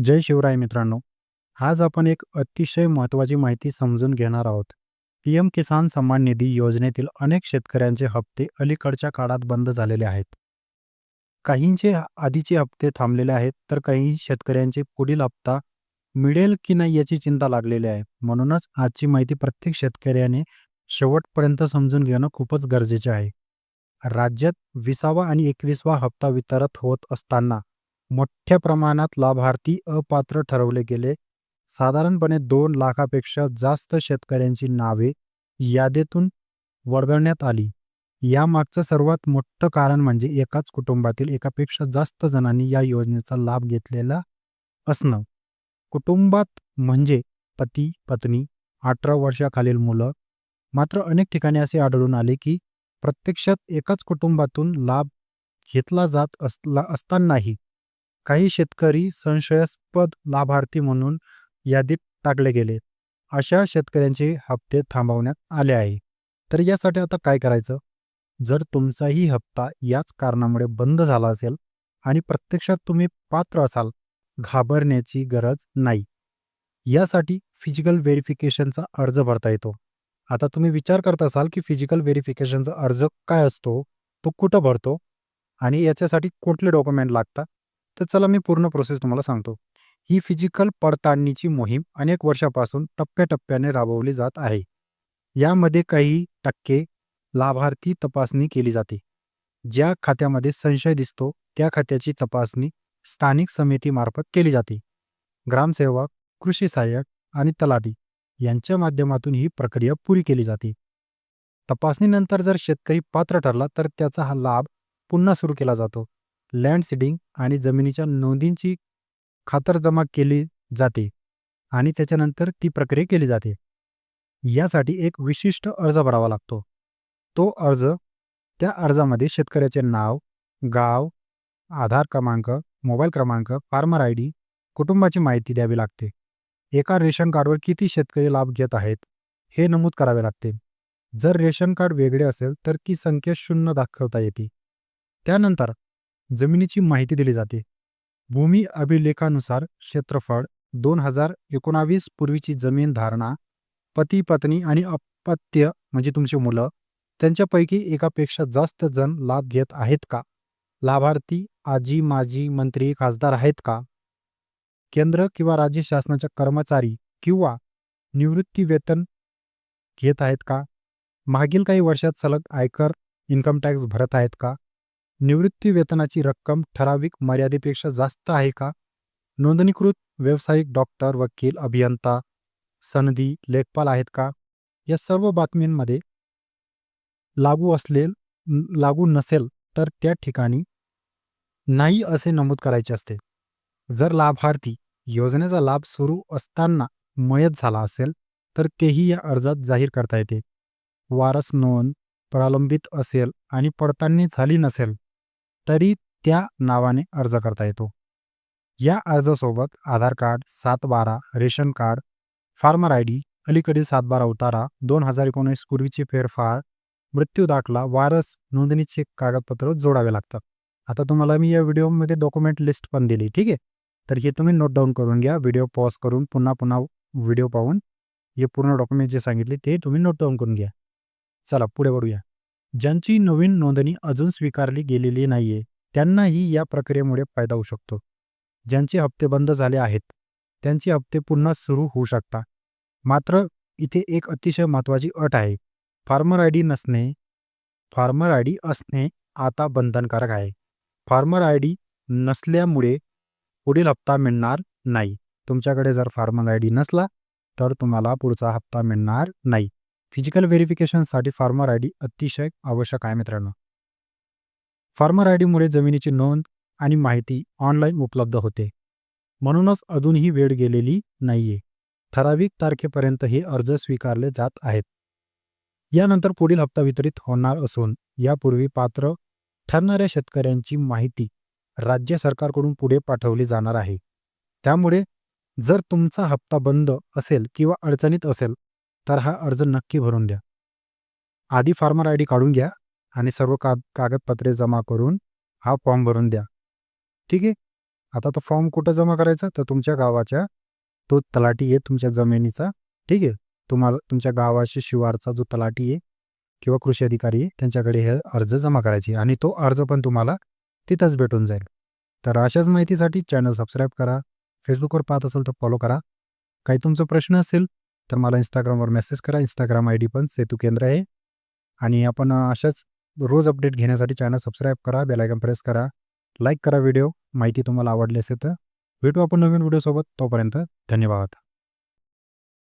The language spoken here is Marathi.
जय शिवराय मित्रांनो. आज आपण एक अतिशय महत्त्वाची माहिती समजून घेणार आहोत. पीएम किसान सन्मान निधी योजनेतील अनेक शेतकऱ्यांचे हप्ते अलीकडच्या काळात बंद झालेले आहेत. काहींचे आधीचे हप्ते थांबलेले आहेत, तर काही शेतकऱ्यांचे पुढील हप्ता मिळेल की नाही याची चिंता लागलेली आहे. म्हणूनच आजची माहिती प्रत्येक शेतकऱ्याने शेवटपर्यंत समजून घेणं खूपच गरजेचे आहे. राज्यात 20वा आणि 21वा हप्ता वितरित होत असताना मोठ्या प्रमाणात लाभार्थी अपात्र ठरवले गेले. साधारणपणे 2 लाखापेक्षा जास्त शेतकऱ्यांची नावे यादीतून वगळण्यात आली. यामागचं सर्वात मोठं कारण म्हणजे एकाच कुटुंबातील एकापेक्षा जास्त जणांनी या योजनेचा लाभ घेतलेला असणं. कुटुंबात म्हणजे पती, पत्नी, 18 वर्षाखालील मुलं. मात्र अनेक ठिकाणी असे आढळून आले की प्रत्यक्षात एकाच कुटुंबातून लाभ घेतला जात असतानाही काही शेतकरी संशयास्पद लाभार्थी म्हणून यादीत टाकले गेले. अशा शेतकऱ्यांचे हप्ते थांबवण्यात आले आहे. तर यासाठी आता काय करायचं? जर तुमचाही हप्ता याच कारणामुळे बंद झाला असेल आणि प्रत्यक्षात तुम्ही पात्र असाल, घाबरण्याची गरज नाही. यासाठी फिजिकल व्हेरिफिकेशनचा अर्ज भरता येतो. आता तुम्ही विचार करत असाल की फिजिकल व्हेरिफिकेशनचा अर्ज काय असतो? तो कुठं भरतो? आणि याच्यासाठी कुठले डॉक्युमेंट लागतात? तर चला मी पूर्ण प्रोसेस तुम्हाला सांगतो. ही फिजिकल पडताळणीची मोहीम अनेक वर्षापासून टप्प्याटप्प्याने राबवली जात आहे. यामध्ये काही टक्के लाभार्थी तपासणी केली जाते. ज्या खात्यामध्ये संशय दिसतो त्या खात्याची तपासणी स्थानिक समितीमार्फत केली जाते. ग्रामसेवक, कृषी सहाय्यक आणि तलाठी यांच्या माध्यमातून ही प्रक्रिया पुरी केली जाते. तपासणीनंतर जर शेतकरी पात्र ठरला तर त्याचा हा लाभ पुन्हा सुरू केला जातो. लँड सीडिंग आणि जमिनीच्या नोंदींची खातरजमा केली जाते आणि त्याच्यानंतर ती प्रक्रिया केली जाते. यासाठी एक विशिष्ट अर्ज भरावा लागतो. तो अर्ज त्या अर्जामध्ये शेतकऱ्याचे नाव, गाव, आधार क्रमांक, मोबाईल क्रमांक, फार्मर आयडी, कुटुंबाची माहिती द्यावी लागते. एका रेशन कार्डवर किती शेतकरी लाभ घेत आहेत हे नमूद करावे लागते. जर रेशन कार्ड वेगळे असेल तर ती संख्या 0 दाखवता येते. त्यानंतर जमिनीची माहिती दिली जाते. भूमी अभिलेखानुसार क्षेत्रफळ, 2019 पूर्वीची जमीन धारणा, पती, पत्नी आणि अपत्य म्हणजे तुमची मुलं, त्यांच्यापैकी एकापेक्षा जास्त जण लाभ घेत आहेत का? लाभार्थी आजी, माजी, मंत्री, खासदार आहेत का? केंद्र किंवा राज्य शासनाच्या कर्मचारी किंवा निवृत्ती वेतन घेत आहेत का? मागील काही वर्षात सलग आयकर, इन्कम टॅक्स भरत आहेत का? निवृत्ती वेतनाची रक्कम ठराविक मर्यादेपेक्षा जास्त आहे का? नोंदणीकृत व्यावसायिक डॉक्टर, वकील, अभियंता, सनदी, लेखपाल आहेत का? या सर्व बातमींमध्ये लागू नसेल तर त्या ठिकाणी नाही असे नमूद करायचे असते. जर लाभार्थी योजनेचा लाभ सुरू असताना मयत झाला असेल तर तेही या अर्जात जाहीर करता येते. वारस नोंद प्रलंबित असेल आणि पडताळणी झाली नसेल तरी त्या नावाने अर्ज करता येतो. या अर्जासोबत Aadhaar card, 7/12, ration card, farmer ID, अलीकडील 7/12 उतारा, 2019 पूर्वीचे फेरफार, मृत्यू दाखला, वारस नोंदणीचे कागदपत्र जोडावे लागतात. आता तुम्हाला मी या व्हिडिओमध्ये डॉक्युमेंट लिस्ट पण दिली, ठीक आहे. तर हे तुम्ही नोट डाऊन करून घ्या. व्हिडिओ पॉज करून पुन्हा पुन्हा व्हिडिओ पाहून हे पूर्ण डॉक्युमेंट जे सांगितले ते तुम्ही नोट डाऊन करून घ्या. चला पुढे वळूया. ज्यांची नवीन नोंदणी अजून स्वीकारली गेलेली नाहीये त्यांनाही या प्रक्रियेमुळे फायदा होऊ शकतो. ज्यांचे हप्ते बंद झाले आहेत त्यांचे हप्ते पुन्हा सुरू होऊ शकतात. मात्र इथे एक अतिशय महत्त्वाची अट आहे. फार्मर आयडी असणे आता बंधनकारक आहे. फार्मर आयडी नसल्यामुळे पुढील हप्ता मिळणार नाही. तुमच्याकडे जर फार्मर आयडी नसला तर तुम्हाला पुढचा हप्ता मिळणार नाही. फिजिकल व्हेरिफिकेशनसाठी फार्मर आयडी अतिशय आवश्यक आहे मित्रांनो. फार्मर आयडीमुळे जमिनीची नोंद आणि माहिती ऑनलाईन उपलब्ध होते. म्हणूनच अजूनही वेळ गेलेली नाहीये. ठराविक तारखेपर्यंत हे अर्ज स्वीकारले जात आहेत. यानंतर पुढील हप्ता वितरित होणार असून यापूर्वी पात्र ठरणाऱ्या शेतकऱ्यांची माहिती राज्य सरकारकडून पुढे पाठवली जाणार आहे. त्यामुळे जर तुमचा हप्ता बंद असेल किंवा अडचणीत असेल तर हा अर्ज नक्की भरून द्या. आधी फार्मर आयडी काढून घ्या आणि सर्व कागदपत्रे जमा करून हा फॉर्म भरून द्या. ठीक आहे. आता तो फॉर्म कुठं जमा करायचा? तर तुमच्या गावाच्या तो तलाठी आहे तुमच्या जमिनीचा, ठीक आहे. तुम्हाला तुमच्या गावाशी शिवारचा जो तलाठी आहे किंवा कृषी अधिकारी आहे त्यांच्याकडे हे अर्ज जमा करायचे आणि तो अर्ज पण तुम्हाला तिथंच भेटून जाईल. तर अशाच माहितीसाठी चॅनल सबस्क्राईब करा. फेसबुकवर पाहत असाल तर फॉलो करा. काही तुमचा प्रश्न असेल तर मला Instagramवर मेसेज करा. Instagram आयडी पण सेतू केंद्र आहे. आणि आपण अशाच रोज अपडेट घेण्यासाठी चॅनल सबस्क्राईब करा, बेल आयकॉन प्रेस करा, लाईक करा व्हिडिओ. माहिती तुम्हाला आवडली असेल तर भेटू आपण नवीन व्हिडिओसोबत. तोपर्यंत धन्यवाद.